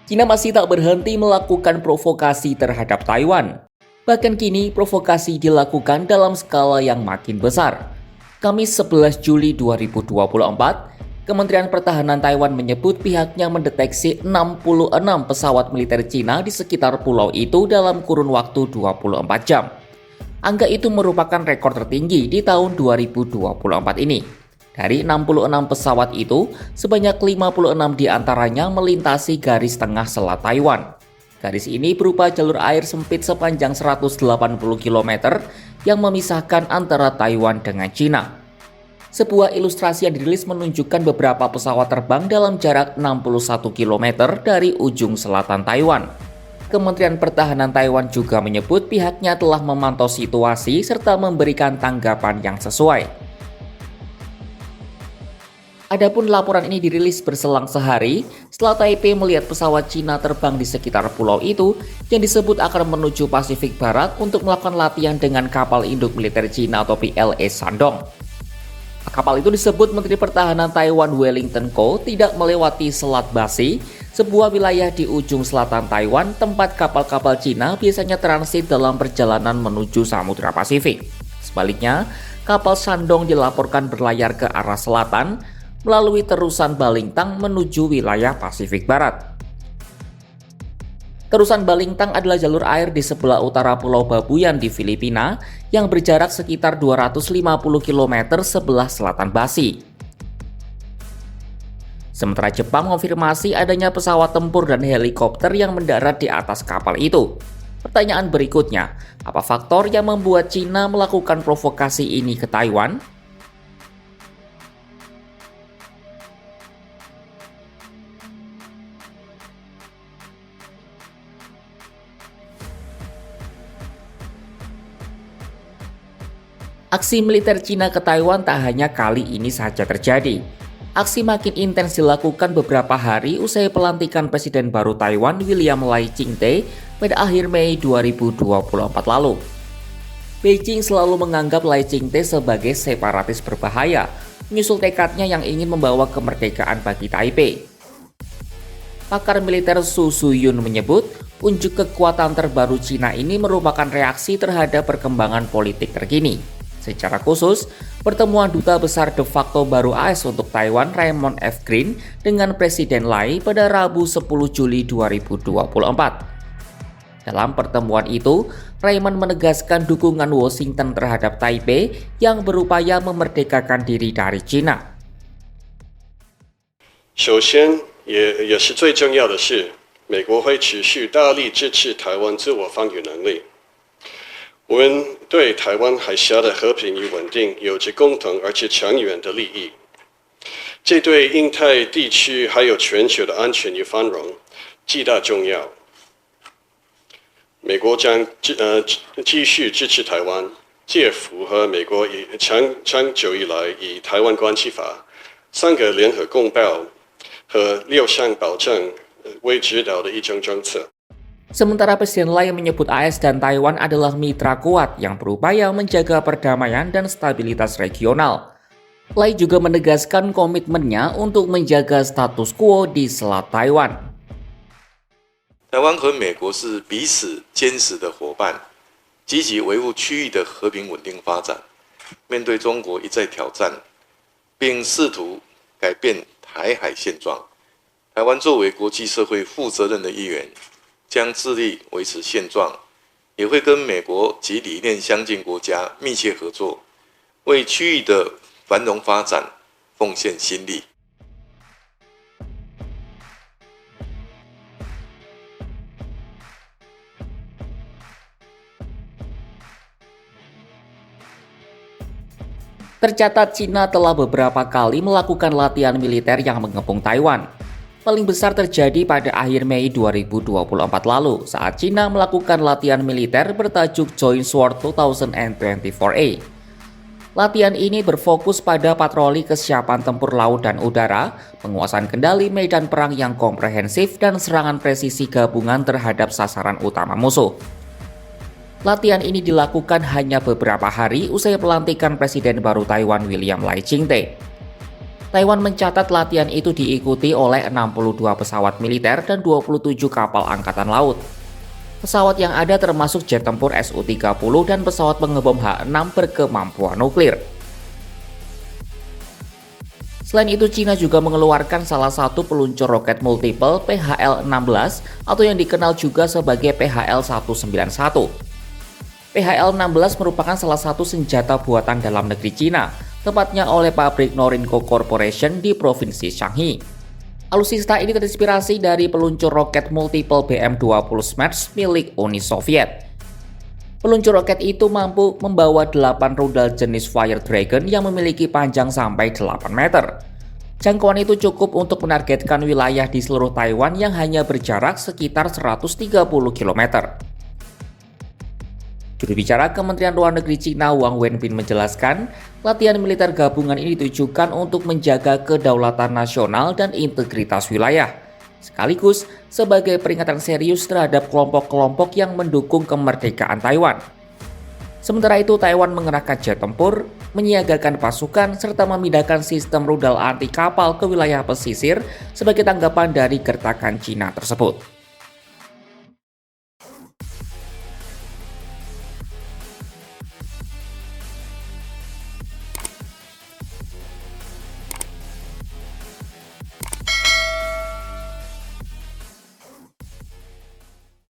China masih tak berhenti melakukan provokasi terhadap Taiwan. Bahkan kini provokasi dilakukan dalam skala yang makin besar. Kamis 11 Juli 2024, Kementerian Pertahanan Taiwan menyebut pihaknya mendeteksi 66 pesawat militer China di sekitar pulau itu dalam kurun waktu 24 jam. Angka itu merupakan rekor tertinggi di tahun 2024 ini. Dari 66 pesawat itu, sebanyak 56 diantaranya melintasi garis tengah selat Taiwan. Garis ini berupa jalur air sempit sepanjang 180 km yang memisahkan antara Taiwan dengan China. Sebuah ilustrasi yang dirilis menunjukkan beberapa pesawat terbang dalam jarak 61 km dari ujung selatan Taiwan. Kementerian Pertahanan Taiwan juga menyebut pihaknya telah memantau situasi serta memberikan tanggapan yang sesuai. Adapun laporan ini dirilis berselang sehari setelah Taipei melihat pesawat Cina terbang di sekitar pulau itu yang disebut akan menuju Pasifik Barat untuk melakukan latihan dengan kapal induk militer Cina atau PLA Shandong. Kapal itu disebut Menteri Pertahanan Taiwan Wellington Ko tidak melewati Selat Basi, sebuah wilayah di ujung selatan Taiwan tempat kapal-kapal Cina biasanya transit dalam perjalanan menuju Samudra Pasifik. Sebaliknya, kapal Shandong dilaporkan berlayar ke arah selatan melalui terusan Balintang menuju wilayah Pasifik Barat. Terusan Balintang adalah jalur air di sebelah utara Pulau Babuyan di Filipina yang berjarak sekitar 250 km sebelah selatan Basi. Sementara Jepang mengonfirmasi adanya pesawat tempur dan helikopter yang mendarat di atas kapal itu. Pertanyaan berikutnya, apa faktor yang membuat China melakukan provokasi ini ke Taiwan? Aksi militer China ke Taiwan tak hanya kali ini saja terjadi. Aksi makin intens dilakukan beberapa hari usai pelantikan Presiden baru Taiwan William Lai Ching-te pada akhir Mei 2024 lalu. Beijing selalu menganggap Lai Ching-te sebagai separatis berbahaya, menyusul tekadnya yang ingin membawa kemerdekaan bagi Taipei. Pakar militer Su Zuyun menyebut, unjuk kekuatan terbaru China ini merupakan reaksi terhadap perkembangan politik terkini. Secara khusus, pertemuan Duta Besar de facto baru AS untuk Taiwan Raymond F. Green dengan Presiden Lai pada Rabu 10 Juli 2024. Dalam pertemuan itu, Raymond menegaskan dukungan Washington terhadap Taipei yang berupaya memerdekakan diri dari China. 首先也是最重要的是，美国会持续大力支持台湾自我防御能力。我们对台湾海峡的和平与稳定有着共同而且长远的利益，这对印太地区还有全球的安全与繁荣极大重要。美国将继续支持台湾，这符合美国长久以来以台湾关系法、3个联合公报和6项保证为指导的一种政策。 Sementara Presiden Lai menyebut AS dan Taiwan adalah mitra kuat yang berupaya menjaga perdamaian dan stabilitas regional. Lai juga menegaskan komitmennya untuk menjaga status quo di Selat Taiwan. 台湾和美国是彼此坚实的伙伴，积极维护区域的和平稳定发展。面对中国一再挑战，并试图改变台海现状，台湾作为国际社会负责任的一员。 将致力维持现状，也会跟美国及理念相近国家密切合作，为区域的繁荣发展奉献心力。Tercatat China telah beberapa kali melakukan latihan militer yang mengepung Taiwan. Paling besar terjadi pada akhir Mei 2024 lalu saat China melakukan latihan militer bertajuk Joint Sword 2024A. Latihan ini berfokus pada patroli kesiapan tempur laut dan udara, penguasaan kendali medan perang yang komprehensif, dan serangan presisi gabungan terhadap sasaran utama musuh. Latihan ini dilakukan hanya beberapa hari usai pelantikan Presiden baru Taiwan William Lai Ching-te. Taiwan mencatat latihan itu diikuti oleh 62 pesawat militer dan 27 kapal angkatan laut. Pesawat yang ada termasuk jet tempur Su-30 dan pesawat pengebom H-6 berkemampuan nuklir. Selain itu, Cina juga mengeluarkan salah satu peluncur roket multiple PHL-16 atau yang dikenal juga sebagai PHL-191. PHL-16 merupakan salah satu senjata buatan dalam negeri Cina, tepatnya oleh pabrik Norinco Corporation di Provinsi Shanxi. Alutsista ini terinspirasi dari peluncur roket multiple BM-20 Smash milik Uni Soviet. Peluncur roket itu mampu membawa 8 rudal jenis Fire Dragon yang memiliki panjang sampai 8 meter. Jangkauan itu cukup untuk menargetkan wilayah di seluruh Taiwan yang hanya berjarak sekitar 130 km. Juru bicara Kementerian Luar Negeri Cina Wang Wenbin menjelaskan, latihan militer gabungan ini ditujukan untuk menjaga kedaulatan nasional dan integritas wilayah, sekaligus sebagai peringatan serius terhadap kelompok-kelompok yang mendukung kemerdekaan Taiwan. Sementara itu, Taiwan mengerahkan jet tempur, menyiagakan pasukan, serta memindahkan sistem rudal anti kapal ke wilayah pesisir sebagai tanggapan dari gertakan Cina tersebut.